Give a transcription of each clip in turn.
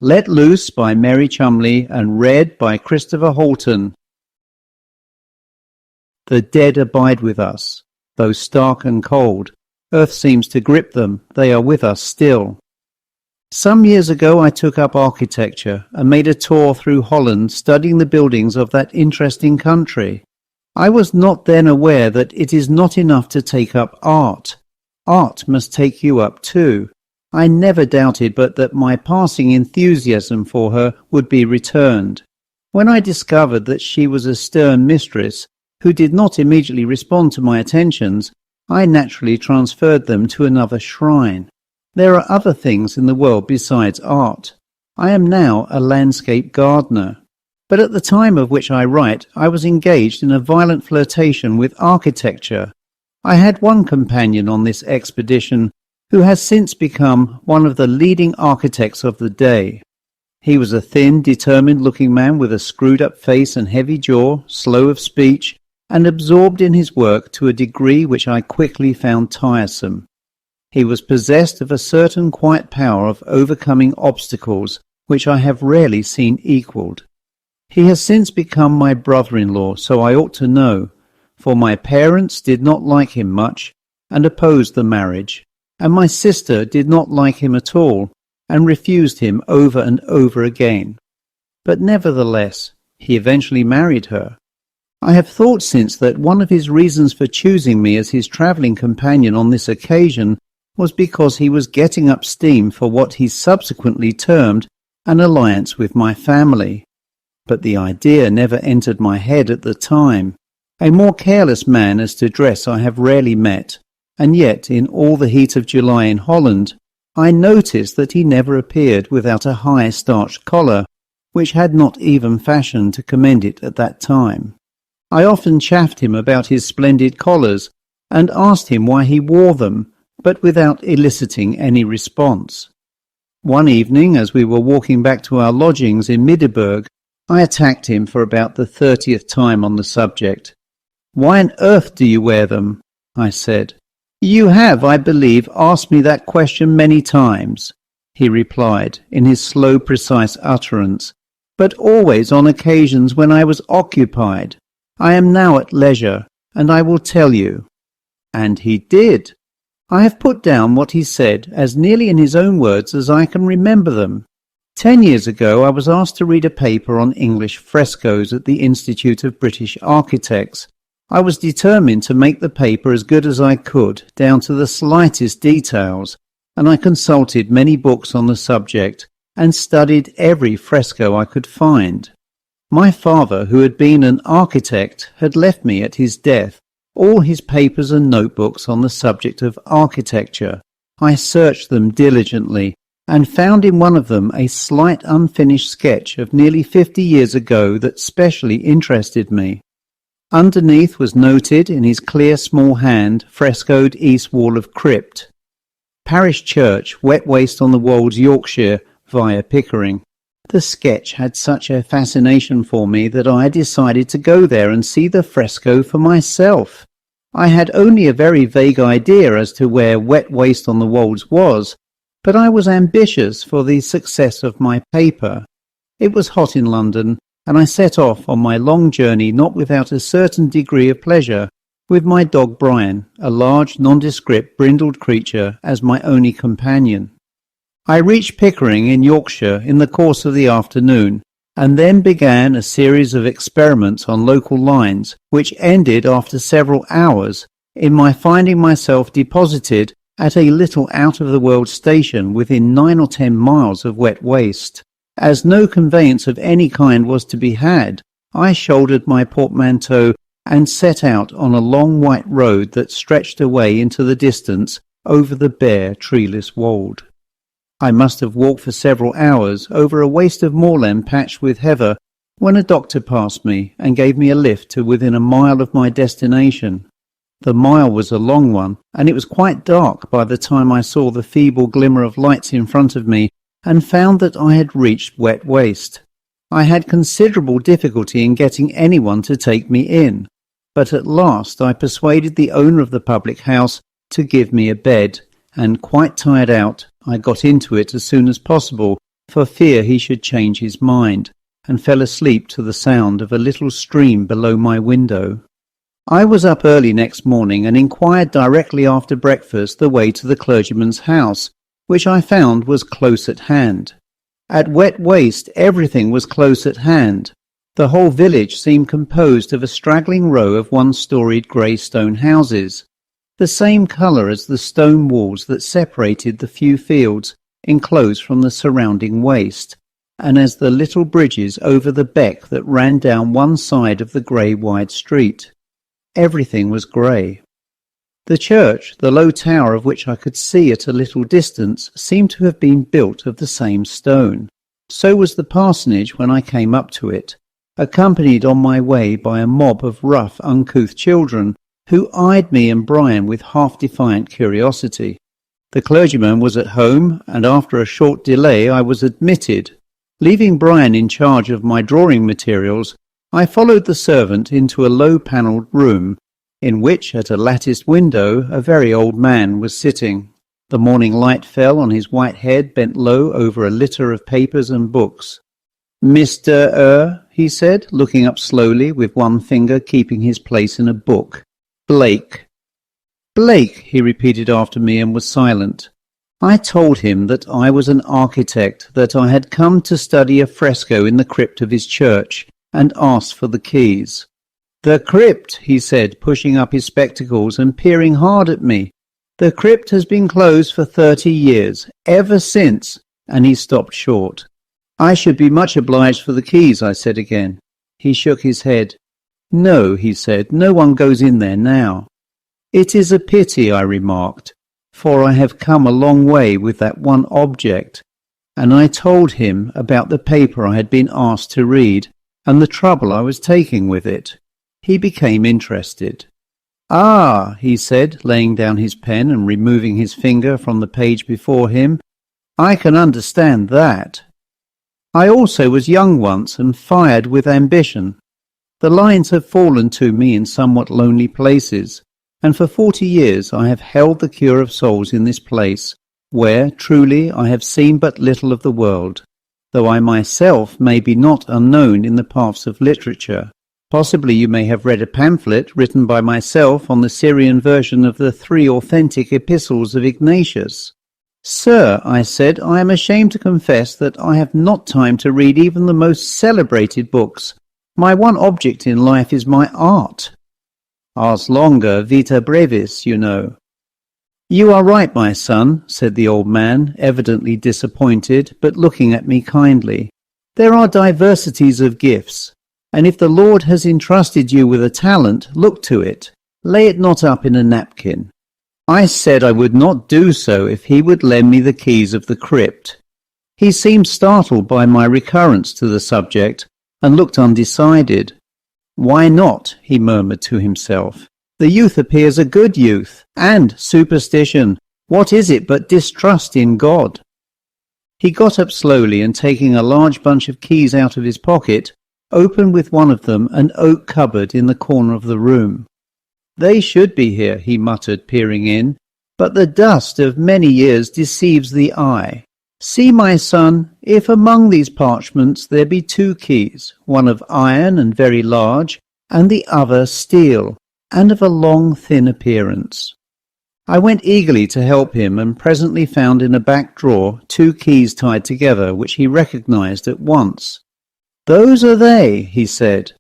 Let Loose by Mary Cholmondeley and read by Chris Halton. The dead abide with us, though stark and cold. Earth seems to grip them, they are with us still. Some years ago I took up architecture and made a tour through Holland studying the buildings of that interesting country. I was not then aware that it is not enough to take up art. Art must take you up too. I never doubted but that my passing enthusiasm for her would be returned. When I discovered that she was a stern mistress who did not immediately respond to my attentions, I naturally transferred them to another shrine. There are other things in the world besides art. I am now a landscape gardener. But at the time of which I write, I was engaged in a violent flirtation with architecture. I had one companion on this expedition who has since become one of the leading architects of the day. He was a thin, determined-looking man with a screwed-up face and heavy jaw, slow of speech, and absorbed in his work to a degree which I quickly found tiresome. He was possessed of a certain quiet power of overcoming obstacles which I have rarely seen equalled. He has since become my brother-in-law, so I ought to know, for my parents did not like him much and opposed the marriage, and my sister did not like him at all and refused him over and over again. But nevertheless, he eventually married her. I have thought since that one of his reasons for choosing me as his travelling companion on this occasion was because he was getting up steam for what he subsequently termed an alliance with my family. But the idea never entered my head at the time. A more careless man as to dress I have rarely met, and yet in all the heat of July in Holland, I noticed that he never appeared without a high starched collar, which had not even fashion to commend it at that time. I often chaffed him about his splendid collars, and asked him why he wore them, but without eliciting any response. One evening, as we were walking back to our lodgings in Middelburg, I attacked him for about the 30th time on the subject. "Why on earth do you wear them?" I said. "You have, I believe, asked me that question many times," he replied in his slow, precise utterance, "but always on occasions when I was occupied. I am now at leisure, and I will tell you." And he did. I have put down what he said as nearly in his own words as I can remember them. 10 years ago I was asked to read a paper on English frescoes at the Institute of British Architects. I was determined to make the paper as good as I could, down to the slightest details, and I consulted many books on the subject and studied every fresco I could find. My father, who had been an architect, had left me at his death all his papers and notebooks on the subject of architecture. I searched them diligently and found in one of them a slight unfinished sketch of nearly 50 years ago that specially interested me. Underneath was noted in his clear small hand frescoed east wall of crypt. Parish Church, Wet Waste-on-the-Wolds, Yorkshire, via Pickering. The sketch had such a fascination for me that I decided to go there and see the fresco for myself. I had only a very vague idea as to where Wet Waste-on-the-Wolds was, but I was ambitious for the success of my paper. It was hot in London, and I set off on my long journey not without a certain degree of pleasure, with my dog Brian, a large, nondescript, brindled creature, as my only companion. I reached Pickering in Yorkshire in the course of the afternoon, and then began a series of experiments on local lines, which ended after several hours in my finding myself deposited at a little out-of-the-world station within 9 or 10 miles of Wet Waste. As no conveyance of any kind was to be had, I shouldered my portmanteau and set out on a long white road that stretched away into the distance over the bare, treeless wold. I must have walked for several hours over a waste of moorland patched with heather when a doctor passed me and gave me a lift to within a mile of my destination. The mile was a long one, and it was quite dark by the time I saw the feeble glimmer of lights in front of me and found that I had reached Wet Waste. I had considerable difficulty in getting anyone to take me in, but at last I persuaded the owner of the public house to give me a bed, and quite tired out, I got into it as soon as possible for fear he should change his mind, and fell asleep to the sound of a little stream below my window. I was up early next morning and inquired directly after breakfast the way to the clergyman's house, which I found was close at hand. At Wet Waste everything was close at hand. The whole village seemed composed of a straggling row of one-storied grey stone houses, the same colour as the stone walls that separated the few fields enclosed from the surrounding waste, and as the little bridges over the beck that ran down one side of the grey wide street. Everything was grey. The church, the low tower of which I could see at a little distance, seemed to have been built of the same stone. So was the parsonage when I came up to it, accompanied on my way by a mob of rough, uncouth children, who eyed me and Brian with half-defiant curiosity. The clergyman was at home, and after a short delay I was admitted. Leaving Brian in charge of my drawing materials, I followed the servant into a low-panelled room, in which, at a latticed window, a very old man was sitting. The morning light fell on his white head bent low over a litter of papers and books. "Mr. he said, looking up slowly, with one finger keeping his place in a book. "Blake." "Blake," he repeated after me and was silent. I told him that I was an architect, that I had come to study a fresco in the crypt of his church, and asked for the keys. "The crypt," he said, pushing up his spectacles and peering hard at me. "The crypt has been closed for 30 years, ever since," and he stopped short. "I should be much obliged for the keys," I said again. He shook his head. "No," he said, "no one goes in there now." "It is a pity," I remarked, "for I have come a long way with that one object," and I told him about the paper I had been asked to read, and the trouble I was taking with it. He became interested. "Ah," he said, laying down his pen and removing his finger from the page before him, "I can understand that. I also was young once and fired with ambition. The lines have fallen to me in somewhat lonely places, and for 40 years I have held the cure of souls in this place, where, truly, I have seen but little of the world, though I myself may be not unknown in the paths of literature. Possibly you may have read a pamphlet written by myself on the Syrian version of the 3 authentic epistles of Ignatius." "Sir," I said, "I am ashamed to confess that I have not time to read even the most celebrated books. My one object in life is my art. Ars longa, vita brevis, you know." "You are right, my son," said the old man, evidently disappointed, but looking at me kindly. "There are diversities of gifts, and if the Lord has entrusted you with a talent, look to it. Lay it not up in a napkin." I said I would not do so if he would lend me the keys of the crypt. He seemed startled by my recurrence to the subject, and looked undecided. "Why not?" he murmured to himself. "The youth appears a good youth, and superstition. What is it but distrust in God?" He got up slowly and, taking a large bunch of keys out of his pocket, opened with one of them an oak cupboard in the corner of the room. "They should be here," he muttered, peering in, "but the dust of many years deceives the eye. See, my son, if among these parchments there be 2 keys, one of iron and very large, and the other steel, and of a long thin appearance." I went eagerly to help him, and presently found in a back drawer 2 keys tied together, which he recognized at once. "Those are they," he said.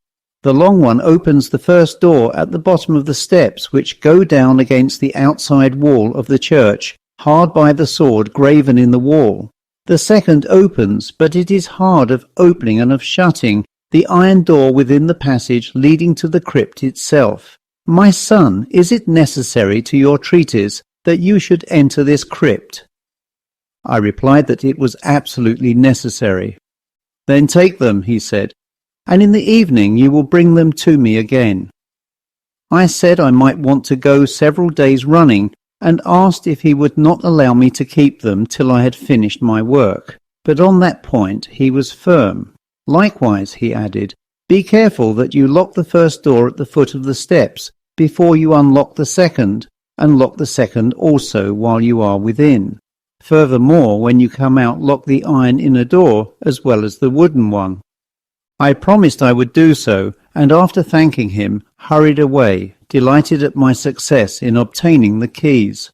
"The long one opens the first door at the bottom of the steps which go down against the outside wall of the church, hard by the sword graven in the wall. The second opens, but it is hard of opening and of shutting, the iron door within the passage leading to the crypt itself. My son, is it necessary to your treatise that you should enter this crypt?" I replied that it was absolutely necessary. "Then take them," he said, "and in the evening you will bring them to me again." I said I might want to go several days running, and asked if he would not allow me to keep them till I had finished my work, but on that point he was firm. "Likewise," he added, "be careful that you lock the first door at the foot of the steps before you unlock the second, and lock the second also while you are within." Furthermore, when you come out, lock the iron inner door as well as the wooden one. I promised I would do so, and after thanking him, hurried away, delighted at my success in obtaining the keys.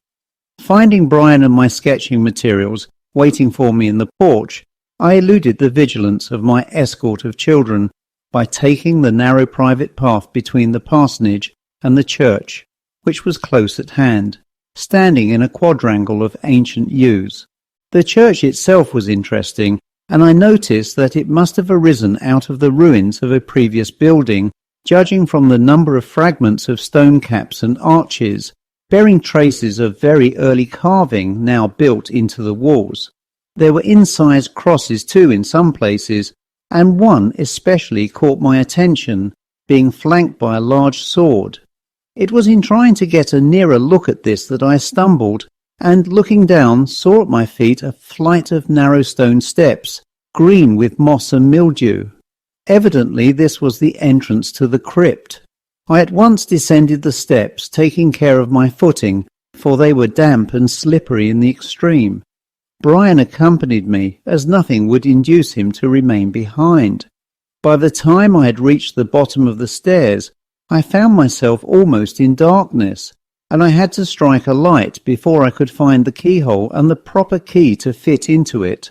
Finding Brian and my sketching materials waiting for me in the porch, I eluded the vigilance of my escort of children by taking the narrow private path between the parsonage and the church, which was close at hand, standing in a quadrangle of ancient yews. The church itself was interesting, and I noticed that it must have arisen out of the ruins of a previous building, judging from the number of fragments of stone caps and arches, bearing traces of very early carving now built into the walls. There were incised crosses too in some places, and one especially caught my attention, being flanked by a large sword. It was in trying to get a nearer look at this that I stumbled, and looking down saw at my feet a flight of narrow stone steps, green with moss and mildew. Evidently this was the entrance to the crypt. I at once descended the steps, taking care of my footing, for they were damp and slippery in the extreme. Brian accompanied me, as nothing would induce him to remain behind. By the time I had reached the bottom of the stairs, I found myself almost in darkness, and I had to strike a light before I could find the keyhole and the proper key to fit into it.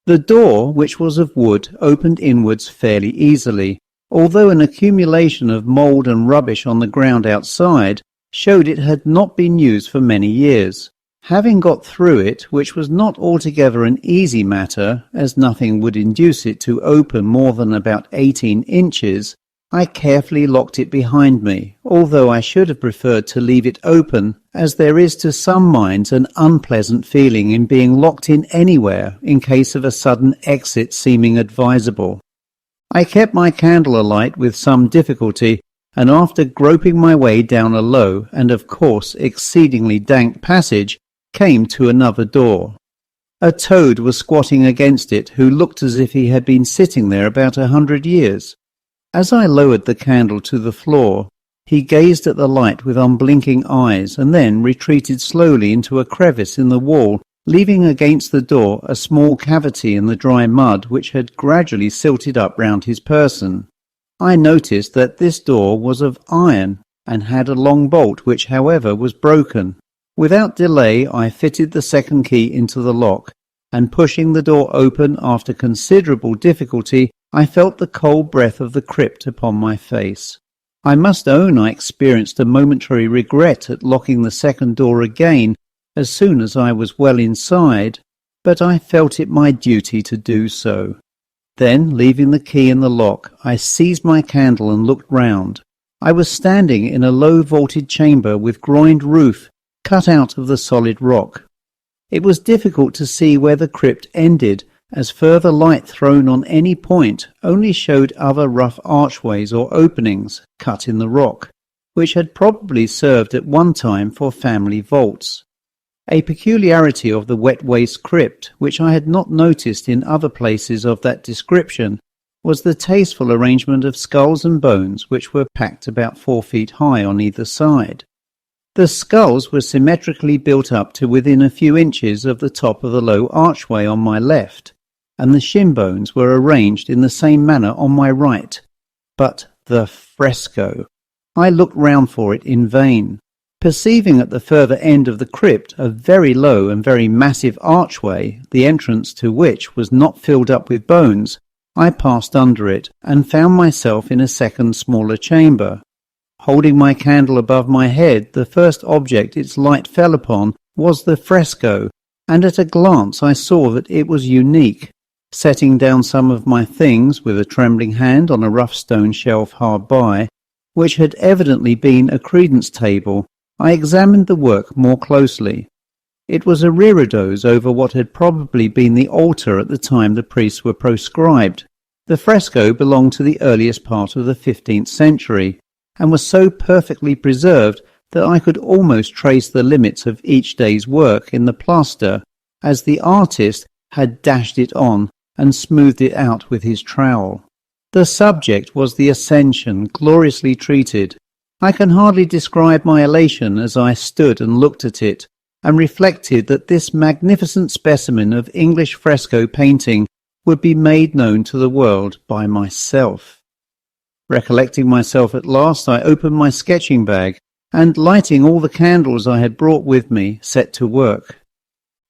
The door, which was of wood, opened inwards fairly easily, although an accumulation of mould and rubbish on the ground outside showed it had not been used for many years. Having got through it, which was not altogether an easy matter, as nothing would induce it to open more than about 18 inches, I carefully locked it behind me, although I should have preferred to leave it open, as there is to some minds an unpleasant feeling in being locked in anywhere in case of a sudden exit seeming advisable. I kept my candle alight with some difficulty, and after groping my way down a low and of course exceedingly dank passage, came to another door. A toad was squatting against it, who looked as if he had been sitting there about 100 years. As I lowered the candle to the floor, he gazed at the light with unblinking eyes, and then retreated slowly into a crevice in the wall, leaving against the door a small cavity in the dry mud which had gradually silted up round his person. I noticed that this door was of iron, and had a long bolt which, however, was broken. Without delay I fitted the second key into the lock, and pushing the door open after considerable difficulty, I felt the cold breath of the crypt upon my face. I must own I experienced a momentary regret at locking the second door again as soon as I was well inside, but I felt it my duty to do so. Then, leaving the key in the lock, I seized my candle and looked round. I was standing in a low vaulted chamber with groined roof, cut out of the solid rock. It was difficult to see where the crypt ended, as further light thrown on any point only showed other rough archways or openings cut in the rock, which had probably served at one time for family vaults. A peculiarity of the Wet Waste crypt, which I had not noticed in other places of that description, was the tasteful arrangement of skulls and bones which were packed about 4 feet high on either side. The skulls were symmetrically built up to within a few inches of the top of the low archway on my left, and the shin bones were arranged in the same manner on my right. But the fresco! I looked round for it in vain. Perceiving at the further end of the crypt a very low and very massive archway, the entrance to which was not filled up with bones, I passed under it, and found myself in a second smaller chamber. Holding my candle above my head, the first object its light fell upon was the fresco, and at a glance I saw that it was unique. Setting down some of my things with a trembling hand on a rough stone shelf hard by, which had evidently been a credence table, I examined the work more closely. It was a reredos over what had probably been the altar at the time the priests were proscribed. The fresco belonged to the earliest part of the 15th century, and was so perfectly preserved that I could almost trace the limits of each day's work in the plaster, as the artist had dashed it on and smoothed it out with his trowel. The subject was the Ascension, gloriously treated. I can hardly describe my elation as I stood and looked at it, and reflected that this magnificent specimen of English fresco painting would be made known to the world by myself. Recollecting myself at last, I opened my sketching bag and, lighting all the candles I had brought with me, set to work.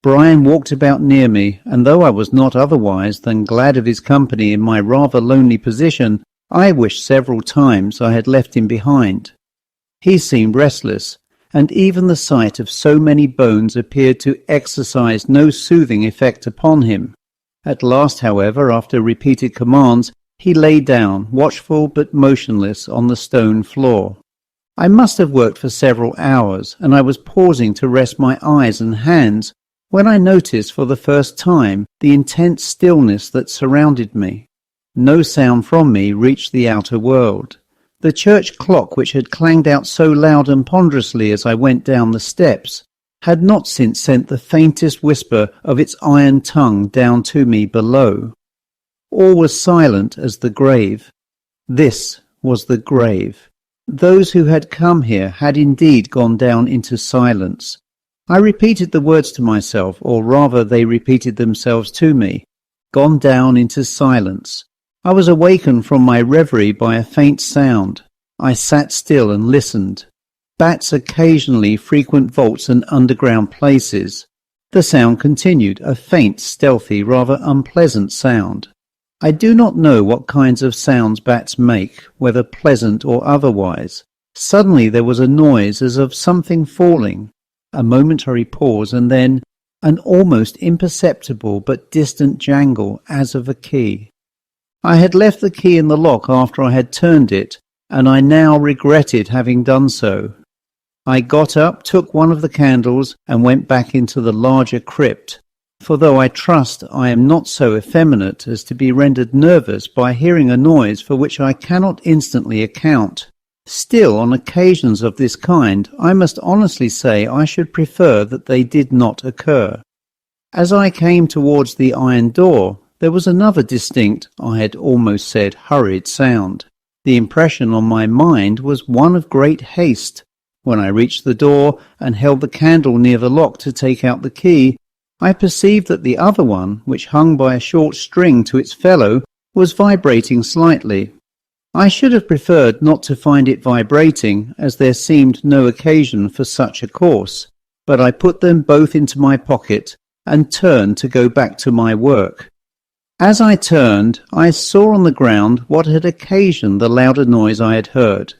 Brian walked about near me, and though I was not otherwise than glad of his company in my rather lonely position, I wished several times I had left him behind. He seemed restless, and even the sight of so many bones appeared to exercise no soothing effect upon him. At last, however, after repeated commands, he lay down, watchful but motionless, on the stone floor. I must have worked for several hours, and I was pausing to rest my eyes and hands, when I noticed for the first time the intense stillness that surrounded me. No sound from me reached the outer world. The church clock, which had clanged out so loud and ponderously as I went down the steps, had not since sent the faintest whisper of its iron tongue down to me below. All was silent as the grave. This was the grave. Those who had come here had indeed gone down into silence. I repeated the words to myself, or rather they repeated themselves to me. Gone down into silence. I was awakened from my reverie by a faint sound. I sat still and listened. Bats occasionally frequent vaults and underground places. The sound continued, a faint, stealthy, rather unpleasant sound. I do not know what kinds of sounds bats make, whether pleasant or otherwise. Suddenly there was a noise as of something falling. A momentary pause, and then an almost imperceptible but distant jangle as of a key. I had left the key in the lock after I had turned it, and I now regretted having done so. I got up, took one of the candles, and went back into the larger crypt, for though I trust I am not so effeminate as to be rendered nervous by hearing a noise for which I cannot instantly account, still on occasions of this kind I must honestly say I should prefer that they did not occur. As I came towards the iron door, there was another distinct, I had almost said hurried sound. The impression on my mind was one of great haste. When I reached the door and held the candle near the lock to take out the key, I perceived that the other one, which hung by a short string to its fellow, was vibrating slightly. I should have preferred not to find it vibrating, as there seemed no occasion for such a course, but I put them both into my pocket and turned to go back to my work. As I turned, I saw on the ground what had occasioned the louder noise I had heard,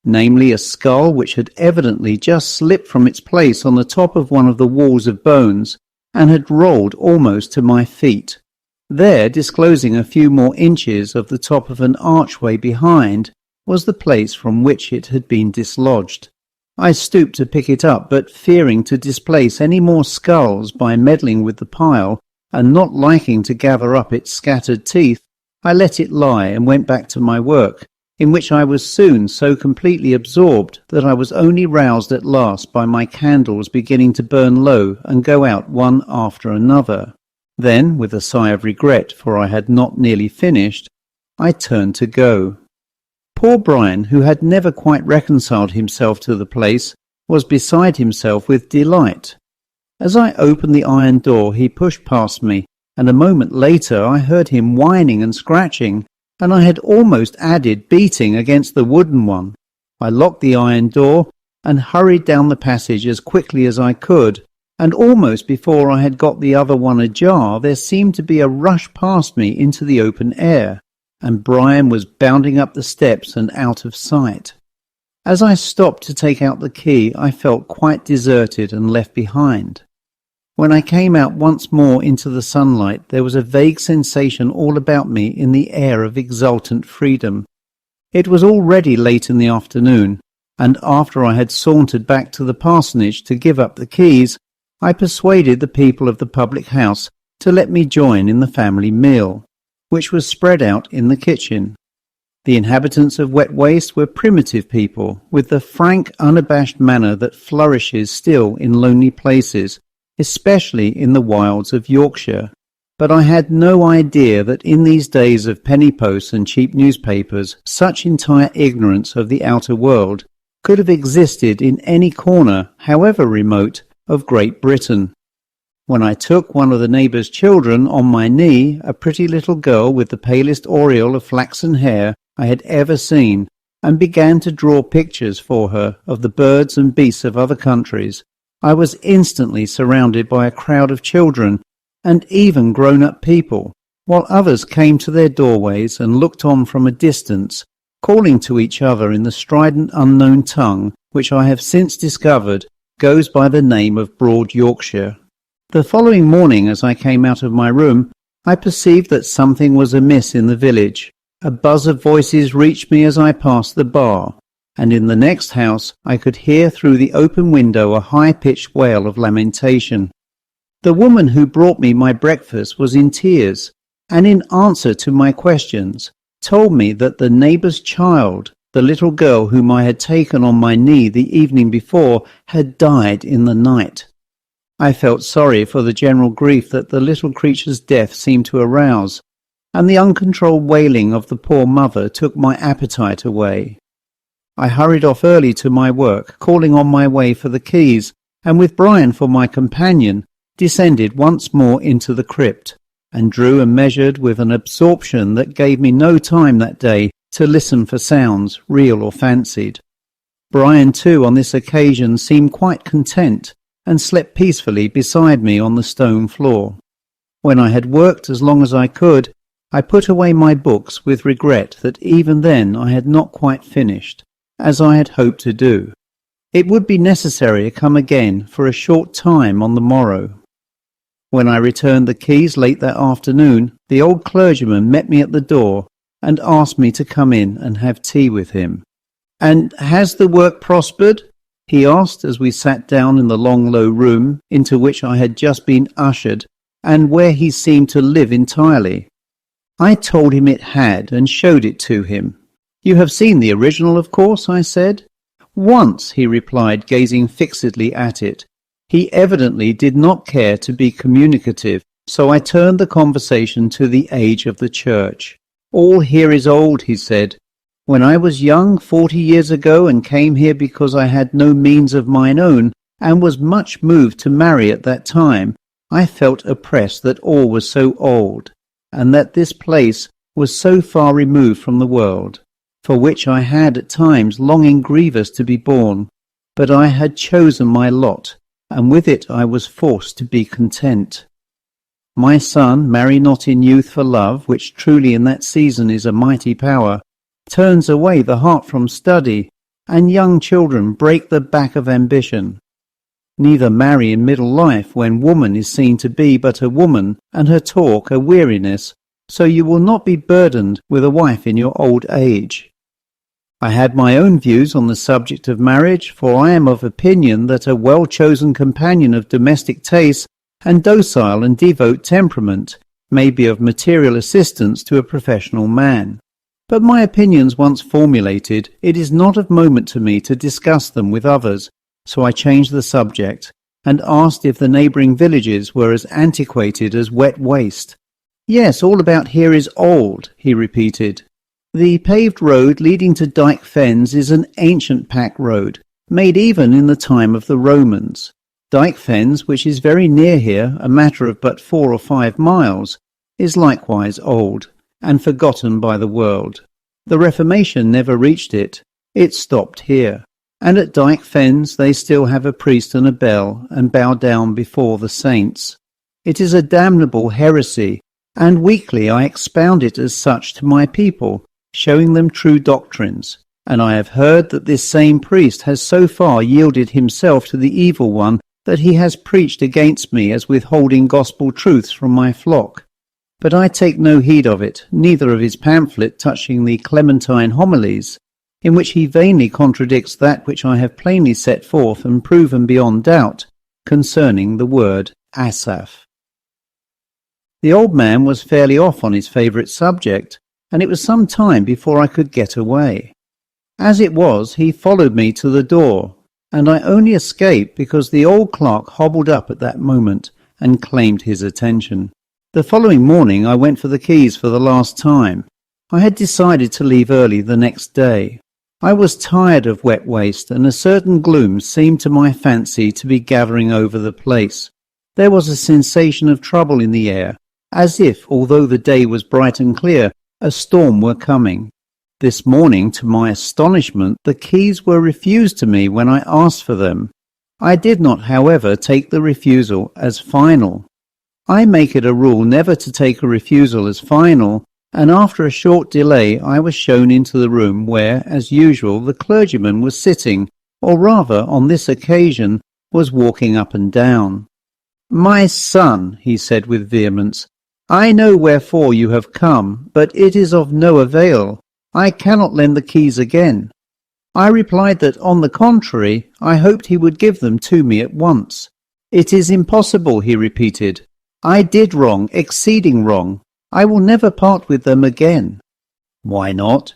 namely a skull which had evidently just slipped from its place on the top of one of the walls of bones, and had rolled almost to my feet. There, disclosing a few more inches of the top of an archway behind, was the place from which it had been dislodged. I stooped to pick it up, but fearing to displace any more skulls by meddling with the pile, and not liking to gather up its scattered teeth, I let it lie and went back to my work, in which I was soon so completely absorbed that I was only roused at last by my candles beginning to burn low and go out one after another. Then, with a sigh of regret, for I had not nearly finished, I turned to go. Poor Brian, who had never quite reconciled himself to the place, was beside himself with delight. As I opened the iron door, he pushed past me, and a moment later I heard him whining and scratching, and I had almost added beating against the wooden one. I locked the iron door and hurried down the passage as quickly as I could, and almost before I had got the other one ajar, there seemed to be a rush past me into the open air, and Brian was bounding up the steps and out of sight. As I stopped to take out the key, I felt quite deserted and left behind. When I came out once more into the sunlight, there was a vague sensation all about me in the air of exultant freedom. It was already late in the afternoon, and after I had sauntered back to the parsonage to give up the keys, I persuaded the people of the public house to let me join in the family meal, which was spread out in the kitchen. The inhabitants of Wet Waste were primitive people, with the frank, unabashed manner that flourishes still in lonely places, especially in the wilds of Yorkshire. But I had no idea that in these days of penny posts and cheap newspapers, such entire ignorance of the outer world could have existed in any corner, however remote, of Great Britain. When I took one of the neighbour's children on my knee, a pretty little girl with the palest aureole of flaxen hair I had ever seen, and began to draw pictures for her of the birds and beasts of other countries, I was instantly surrounded by a crowd of children and even grown-up people, while others came to their doorways and looked on from a distance, calling to each other in the strident unknown tongue which I have since discovered goes by the name of Broad Yorkshire. The following morning, as I came out of my room, I perceived that something was amiss in the village. A buzz of voices reached me as I passed the bar, and in the next house I could hear through the open window a high-pitched wail of lamentation. The woman who brought me my breakfast was in tears, and in answer to my questions, told me that the neighbour's child, the little girl whom I had taken on my knee the evening before, had died in the night. I felt sorry for the general grief that the little creature's death seemed to arouse, and the uncontrolled wailing of the poor mother took my appetite away. I hurried off early to my work, calling on my way for the keys, and with Brian for my companion, descended once more into the crypt, and drew and measured with an absorption that gave me no time that day to listen for sounds, real or fancied. Brian, too, on this occasion seemed quite content, and slept peacefully beside me on the stone floor. When I had worked as long as I could, I put away my books with regret that even then I had not quite finished, as I had hoped to do. It would be necessary to come again for a short time on the morrow. When I returned the keys late that afternoon, the old clergyman met me at the door and asked me to come in and have tea with him. "And has the work prospered?" he asked as we sat down in the long low room into which I had just been ushered, and where he seemed to live entirely. I told him it had, and showed it to him. "You have seen the original, of course?" I said. "Once," he replied, gazing fixedly at it. He evidently did not care to be communicative, so I turned the conversation to the age of the church. "All here is old," he said. "When I was young 40 years ago and came here because I had no means of mine own and was much moved to marry at that time, I felt oppressed that all was so old, and that this place was so far removed from the world, for which I had at times longing grievous to be born. But I had chosen my lot, and with it I was forced to be content. My son, marry not in youth for love, which truly in that season is a mighty power, turns away the heart from study, and young children break the back of ambition. Neither marry in middle life, when woman is seen to be but a woman, and her talk a weariness, so you will not be burdened with a wife in your old age. I had my own views on the subject of marriage, for I am of opinion that a well-chosen companion of domestic taste and docile and devout temperament may be of material assistance to a professional man. But my opinions once formulated, it is not of moment to me to discuss them with others, so I changed the subject, and asked if the neighbouring villages were as antiquated as Wet Waste. "Yes, all about here is old," he repeated. "The paved road leading to Dyke Fens is an ancient pack road, made even in the time of the Romans. Dyke Fens, which is very near here, a matter of but 4 or 5 miles, is likewise old, and forgotten by the world. The Reformation never reached it. It stopped here. And at Dyke Fens they still have a priest and a bell, and bow down before the saints. It is a damnable heresy, and weekly I expound it as such to my people, showing them true doctrines. And I have heard that this same priest has so far yielded himself to the evil one that he has preached against me as withholding gospel truths from my flock. But I take no heed of it, neither of his pamphlet touching the Clementine homilies, in which he vainly contradicts that which I have plainly set forth and proven beyond doubt concerning the word Asaph." The old man was fairly off on his favourite subject, and it was some time before I could get away. As it was, he followed me to the door, and I only escaped because the old clerk hobbled up at that moment and claimed his attention. The following morning I went for the keys for the last time. I had decided to leave early the next day. I was tired of wet waste, and a certain gloom seemed to my fancy to be gathering over the place. There was a sensation of trouble in the air, as if, although the day was bright and clear, a storm were coming. This morning, to my astonishment, the keys were refused to me when I asked for them. I did not, however, take the refusal as final. I make it a rule never to take a refusal as final, and after a short delay I was shown into the room where, as usual, the clergyman was sitting, or rather, on this occasion, was walking up and down. "My son," he said with vehemence, "I know wherefore you have come, but it is of no avail. I cannot lend the keys again." I replied that, on the contrary, I hoped he would give them to me at once. "It is impossible," he repeated. "I did wrong, exceeding wrong. I will never part with them again." "Why not?"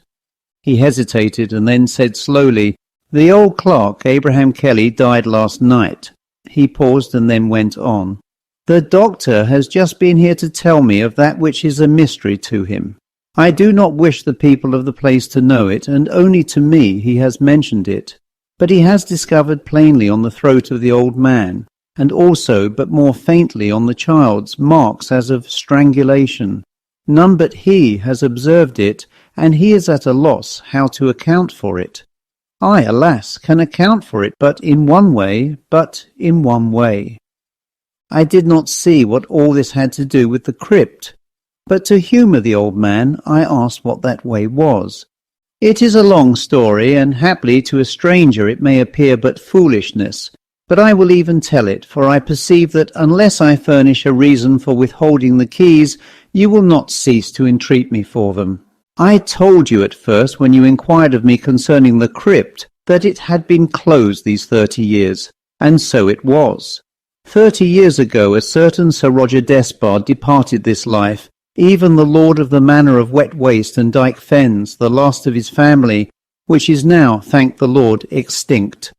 He hesitated and then said slowly, "The old clerk, Abraham Kelly, died last night." He paused and then went on. "The doctor has just been here to tell me of that which is a mystery to him. I do not wish the people of the place to know it, and only to me he has mentioned it. But he has discovered plainly on the throat of the old man, and also, but more faintly, on the child's, marks as of strangulation. None but he has observed it, and he is at a loss how to account for it. I, alas, can account for it but in one way. I did not see what all this had to do with the crypt, but to humour the old man I asked what that way was. It is a long story, and haply to a stranger it may appear but foolishness, but I will even tell it, for I perceive that unless I furnish a reason for withholding the keys, you will not cease to entreat me for them. I told you at first, when you inquired of me concerning the crypt, that it had been closed these 30 years, and so it was. 30 years ago a certain Sir Roger Despard departed this life, even the lord of the manor of Wet Waste and Dyke Fens, the last of his family, which is now, thank the Lord, extinct.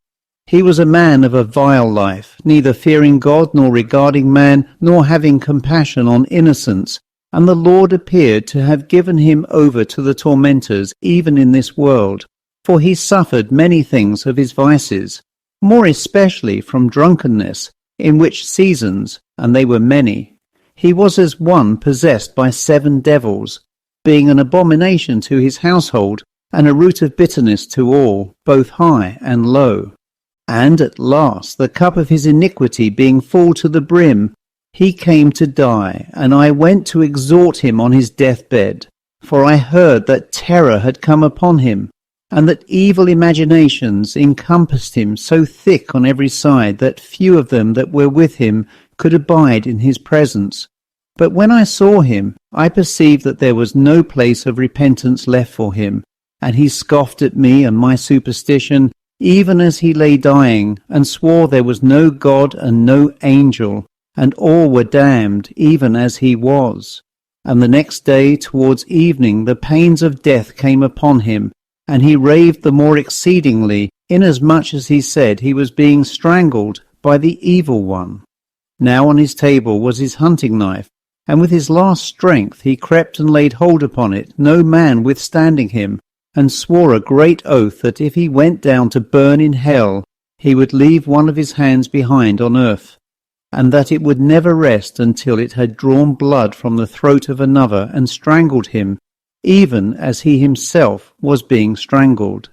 He was a man of a vile life, neither fearing God nor regarding man, nor having compassion on innocence, and the Lord appeared to have given him over to the tormentors even in this world, for he suffered many things of his vices, more especially from drunkenness, in which seasons, and they were many, he was as one possessed by 7 devils, being an abomination to his household, and a root of bitterness to all, both high and low. And at last, the cup of his iniquity being full to the brim, he came to die, and I went to exhort him on his deathbed, for I heard that terror had come upon him, and that evil imaginations encompassed him so thick on every side that few of them that were with him could abide in his presence. But when I saw him, I perceived that there was no place of repentance left for him, and he scoffed at me and my superstition, even as he lay dying, and swore there was no God and no angel, and all were damned, even as he was. And the next day, towards evening, the pains of death came upon him, and he raved the more exceedingly, inasmuch as he said he was being strangled by the evil one. Now on his table was his hunting knife, and with his last strength he crept and laid hold upon it, no man withstanding him, and swore a great oath that if he went down to burn in hell, he would leave one of his hands behind on earth, and that it would never rest until it had drawn blood from the throat of another and strangled him, even as he himself was being strangled.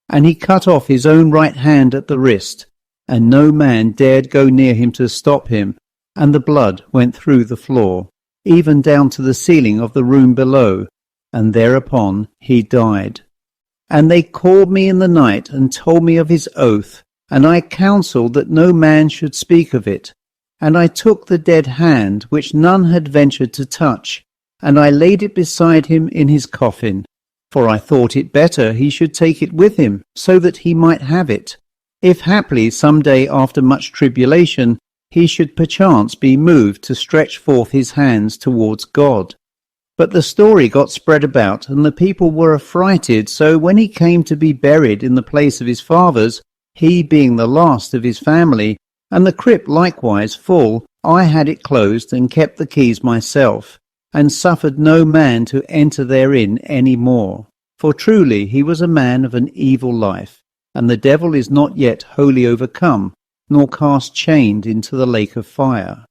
And he cut off his own right hand at the wrist, and no man dared go near him to stop him, and the blood went through the floor, even down to the ceiling of the room below, and thereupon he died. And they called me in the night and told me of his oath, and I counselled that no man should speak of it. And I took the dead hand, which none had ventured to touch, and I laid it beside him in his coffin, for I thought it better he should take it with him, so that he might have it, if haply some day after much tribulation he should perchance be moved to stretch forth his hands towards God. But the story got spread about, and the people were affrighted, so when he came to be buried in the place of his fathers, he being the last of his family, and the crypt likewise full, I had it closed and kept the keys myself, and suffered no man to enter therein any more. For truly he was a man of an evil life, and the devil is not yet wholly overcome, nor cast chained into the lake of fire.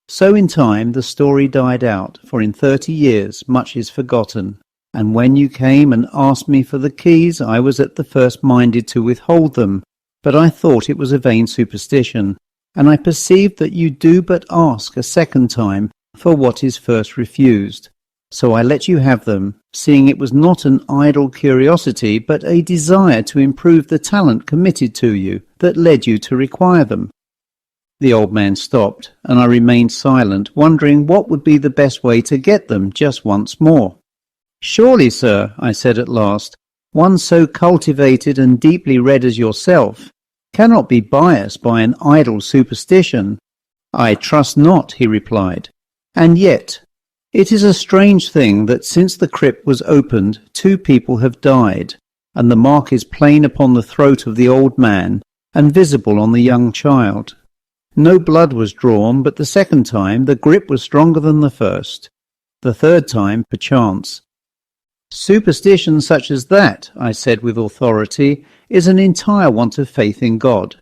So in time the story died out, for in 30 years much is forgotten, and when you came and asked me for the keys, I was at the first minded to withhold them, but I thought it was a vain superstition, and I perceived that you do but ask a second time for what is first refused. So I let you have them, seeing it was not an idle curiosity, but a desire to improve the talent committed to you that led you to require them. The old man stopped, and I remained silent, wondering what would be the best way to get them just once more. Surely, sir, I said at last, one so cultivated and deeply read as yourself cannot be biased by an idle superstition. I trust not, he replied. And yet, it is a strange thing that since the crypt was opened, 2 people have died, and the mark is plain upon the throat of the old man and visible on the young child. No blood was drawn, but the second time the grip was stronger than the first. The third time, perchance. Superstition such as that, I said with authority, is an entire want of faith in God.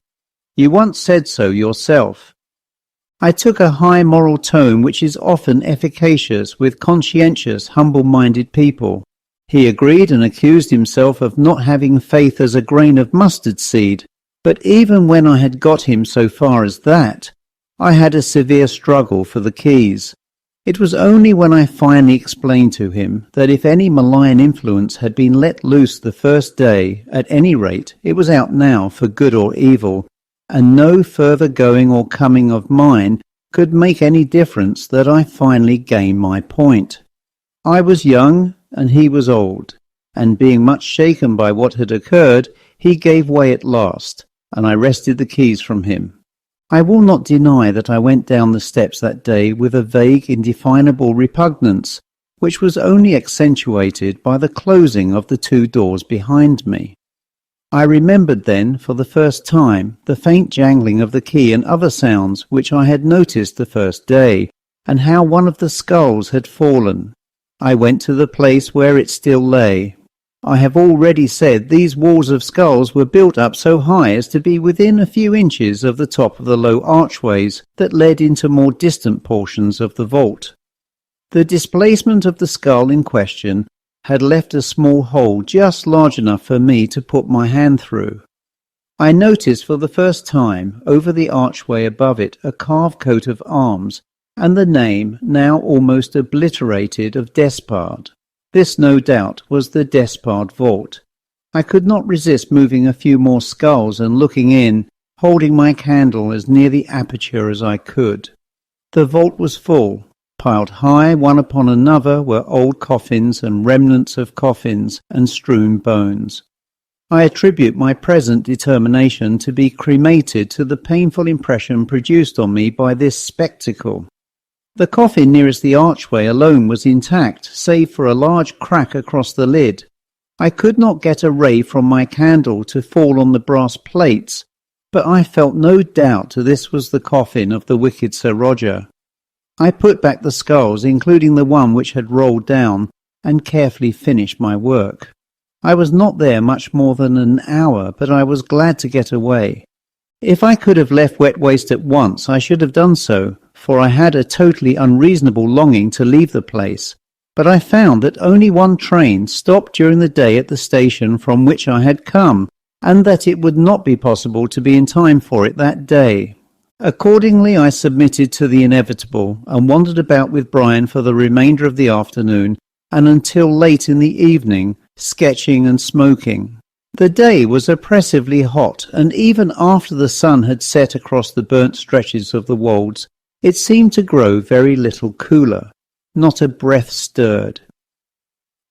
You once said so yourself. I took a high moral tone which is often efficacious with conscientious, humble-minded people. He agreed and accused himself of not having faith as a grain of mustard seed, but even when I had got him so far as that, I had a severe struggle for the keys. It was only when I finally explained to him that if any malign influence had been let loose the first day, at any rate it was out now for good or evil, and no further going or coming of mine could make any difference, that I finally gained my point. I was young and he was old, and being much shaken by what had occurred, he gave way at last, and I wrested the keys from him. I will not deny that I went down the steps that day with a vague, indefinable repugnance, which was only accentuated by the closing of the 2 doors behind me. I remembered then, for the first time, the faint jangling of the key and other sounds which I had noticed the first day, and how one of the skulls had fallen. I went to the place where it still lay. I have already said these walls of skulls were built up so high as to be within a few inches of the top of the low archways that led into more distant portions of the vault. The displacement of the skull in question had left a small hole just large enough for me to put my hand through. I noticed for the first time over the archway above it a carved coat of arms and the name, now almost obliterated, of Despard. This, no doubt, was the Despard vault. I could not resist moving a few more skulls and looking in, holding my candle as near the aperture as I could. The vault was full. Piled high one upon another were old coffins and remnants of coffins and strewn bones. I attribute my present determination to be cremated to the painful impression produced on me by this spectacle. The coffin nearest the archway alone was intact, save for a large crack across the lid. I could not get a ray from my candle to fall on the brass plates, but I felt no doubt this was the coffin of the wicked Sir Roger. I put back the skulls, including the one which had rolled down, and carefully finished my work. I was not there much more than an hour, but I was glad to get away. If I could have left Wet Waste at once, I should have done so, for I had a totally unreasonable longing to leave the place. But I found that only one train stopped during the day at the station from which I had come, and that it would not be possible to be in time for it that day. Accordingly, I submitted to the inevitable and wandered about with Brian for the remainder of the afternoon and until late in the evening, sketching and smoking. The day was oppressively hot, and even after the sun had set across the burnt stretches of the wolds, it seemed to grow very little cooler. Not a breath stirred.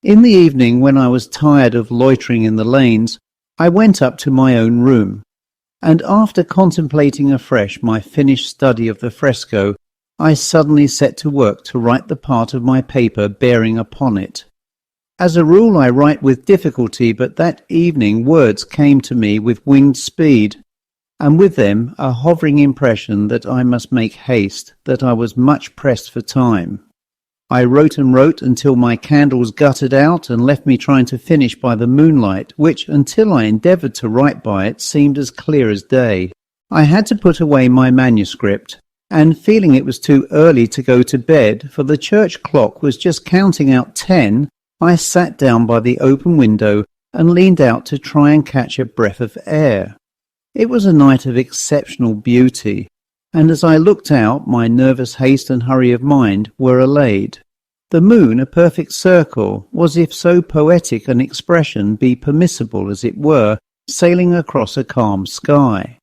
In the evening, when I was tired of loitering in the lanes, I went up to my own room, and after contemplating afresh my finished study of the fresco, I suddenly set to work to write the part of my paper bearing upon it. As a rule I write with difficulty, but that evening words came to me with winged speed, and with them a hovering impression that I must make haste, that I was much pressed for time. I wrote and wrote until my candles guttered out and left me trying to finish by the moonlight, which, until I endeavoured to write by it, seemed as clear as day. I had to put away my manuscript, and feeling it was too early to go to bed, for the church clock was just counting out 10, I sat down by the open window and leaned out to try and catch a breath of air. It was a night of exceptional beauty, and as I looked out, my nervous haste and hurry of mind were allayed. The moon, a perfect circle, was, if so poetic an expression be permissible as it were, sailing across a calm sky.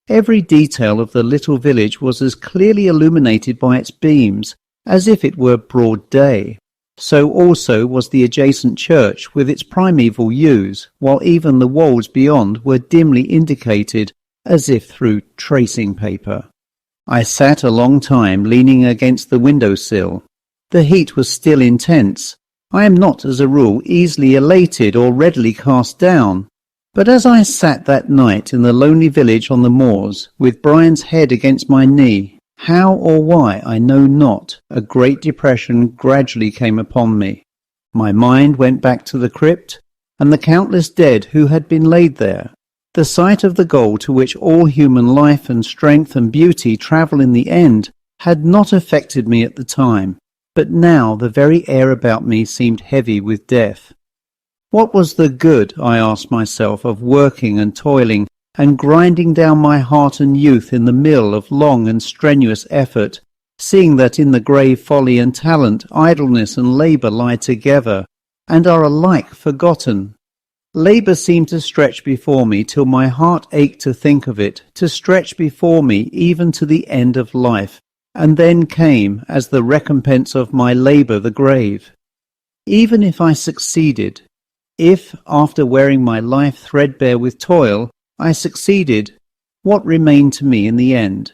Every detail of the little village was as clearly illuminated by its beams as if it were broad day. So also was the adjacent church with its primeval yews, while even the wolds beyond were dimly indicated as if through tracing paper. I sat a long time leaning against the window-sill. The heat was still intense. I am not, as a rule, easily elated or readily cast down. But as I sat that night in the lonely village on the moors, with Brian's head against my knee, how or why I know not, a great depression gradually came upon me. My mind went back to the crypt, and the countless dead who had been laid there. The sight of the goal to which all human life and strength and beauty travel in the end had not affected me at the time, but now the very air about me seemed heavy with death. What was the good, I asked myself, of working and toiling and grinding down my heart and youth in the mill of long and strenuous effort, seeing that in the grave folly and talent, idleness and labour lie together, and are alike forgotten? Labour seemed to stretch before me till my heart ached to think of it, to stretch before me even to the end of life, and then came, as the recompense of my labour, the grave. Even if I succeeded, if, after wearing my life threadbare with toil, I succeeded, what remained to me in the end?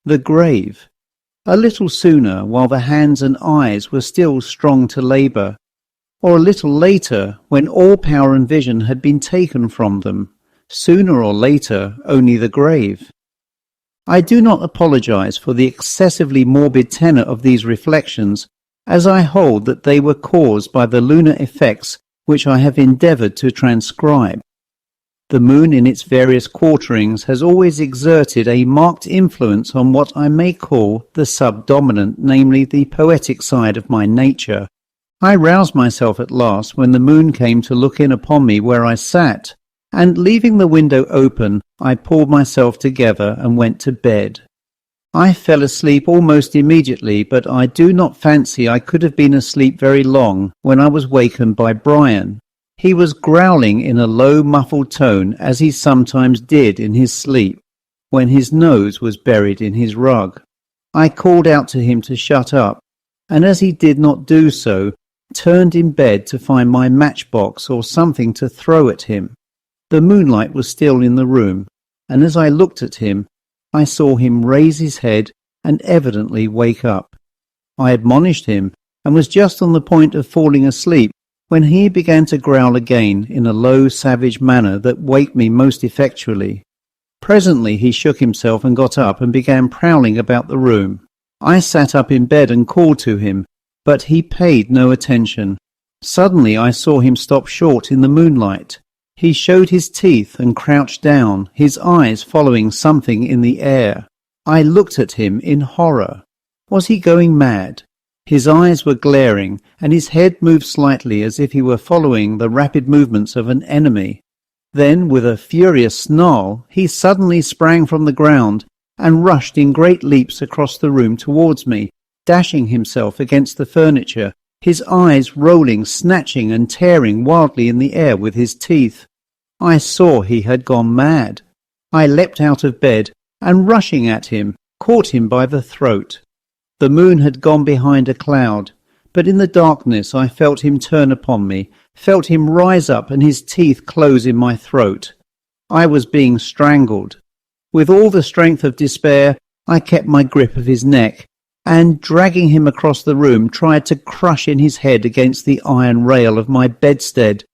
The grave. A little sooner, while the hands and eyes were still strong to labour, or a little later, when all power and vision had been taken from them, sooner or later only the grave. I do not apologize for the excessively morbid tenor of these reflections, as I hold that they were caused by the lunar effects which I have endeavoured to transcribe. The moon in its various quarterings has always exerted a marked influence on what I may call the subdominant, namely the poetic side of my nature. I roused myself at last when the moon came to look in upon me where I sat, and leaving the window open, I pulled myself together and went to bed. I fell asleep almost immediately, but I do not fancy I could have been asleep very long when I was wakened by Brian. He was growling in a low, muffled tone, as he sometimes did in his sleep, when his nose was buried in his rug. I called out to him to shut up, and as he did not do so, turned in bed to find my matchbox or something to throw at him. The moonlight was still in the room, and as I looked at him, I saw him raise his head and evidently wake up. I admonished him, and was just on the point of falling asleep, when he began to growl again in a low, savage manner that waked me most effectually. Presently he shook himself and got up and began prowling about the room. I sat up in bed and called to him, but he paid no attention. Suddenly I saw him stop short in the moonlight. He showed his teeth and crouched down, his eyes following something in the air. I looked at him in horror. Was he going mad? His eyes were glaring, and his head moved slightly as if he were following the rapid movements of an enemy. Then, with a furious snarl, he suddenly sprang from the ground and rushed in great leaps across the room towards me, dashing himself against the furniture, his eyes rolling, snatching and tearing wildly in the air with his teeth. I saw he had gone mad. I leapt out of bed, and rushing at him, caught him by the throat. The moon had gone behind a cloud, but in the darkness I felt him turn upon me, felt him rise up and his teeth close in my throat. I was being strangled. With all the strength of despair, I kept my grip of his neck, and, dragging him across the room, tried to crush in his head against the iron rail of my bedstead.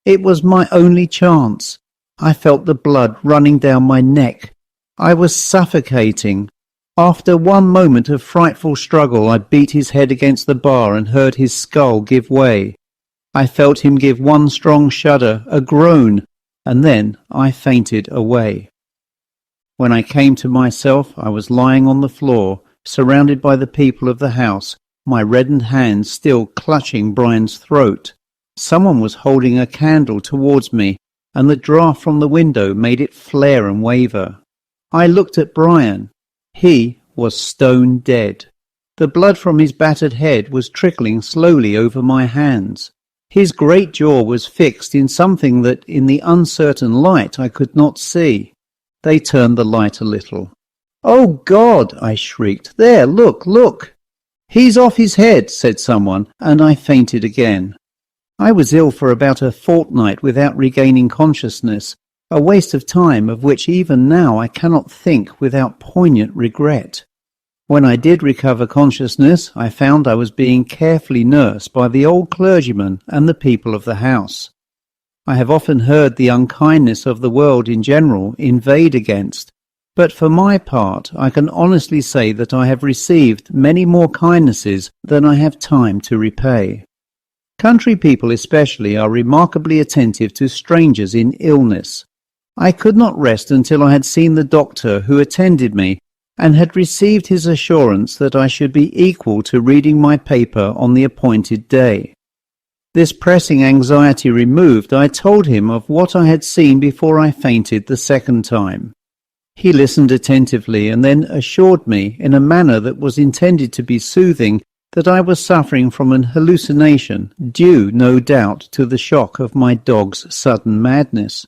It was my only chance. I felt the blood running down my neck. I was suffocating. After one moment of frightful struggle, I beat his head against the bar and heard his skull give way. I felt him give one strong shudder, a groan, and then I fainted away. When I came to myself, I was lying on the floor, surrounded by the people of the house, my reddened hands still clutching Brian's throat. Someone was holding a candle towards me, and the draught from the window made it flare and waver. I looked at Brian. He was stone dead. The blood from his battered head was trickling slowly over my hands. His great jaw was fixed in something that, in the uncertain light, I could not see. They turned the light a little. "Oh, God!" I shrieked. "There, look, look!" "He's off his head," said someone, and I fainted again. I was ill for about a fortnight without regaining consciousness, a waste of time of which even now I cannot think without poignant regret. When I did recover consciousness, I found I was being carefully nursed by the old clergyman and the people of the house. I have often heard the unkindness of the world in general inveighed against, but for my part I can honestly say that I have received many more kindnesses than I have time to repay. Country people especially are remarkably attentive to strangers in illness. I could not rest until I had seen the doctor who attended me and had received his assurance that I should be equal to reading my paper on the appointed day. This pressing anxiety removed, I told him of what I had seen before I fainted the second time. He listened attentively and then assured me, in a manner that was intended to be soothing, that I was suffering from an hallucination, due, no doubt, to the shock of my dog's sudden madness.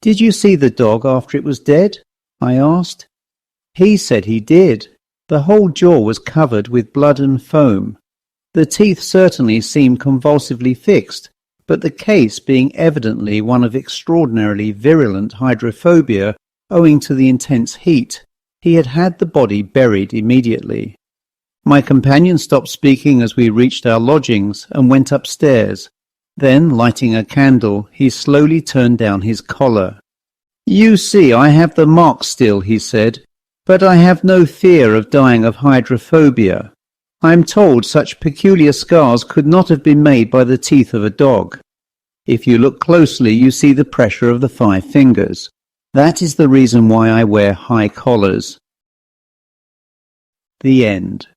"Did you see the dog after it was dead?" I asked. He said he did. The whole jaw was covered with blood and foam. The teeth certainly seemed convulsively fixed, but the case being evidently one of extraordinarily virulent hydrophobia, owing to the intense heat, he had had the body buried immediately. My companion stopped speaking as we reached our lodgings and went upstairs. Then, lighting a candle, he slowly turned down his collar. "You see, I have the mark still," he said, "but I have no fear of dying of hydrophobia. I am told such peculiar scars could not have been made by the teeth of a dog. If you look closely, you see the pressure of the 5 fingers. That is the reason why I wear high collars." The end.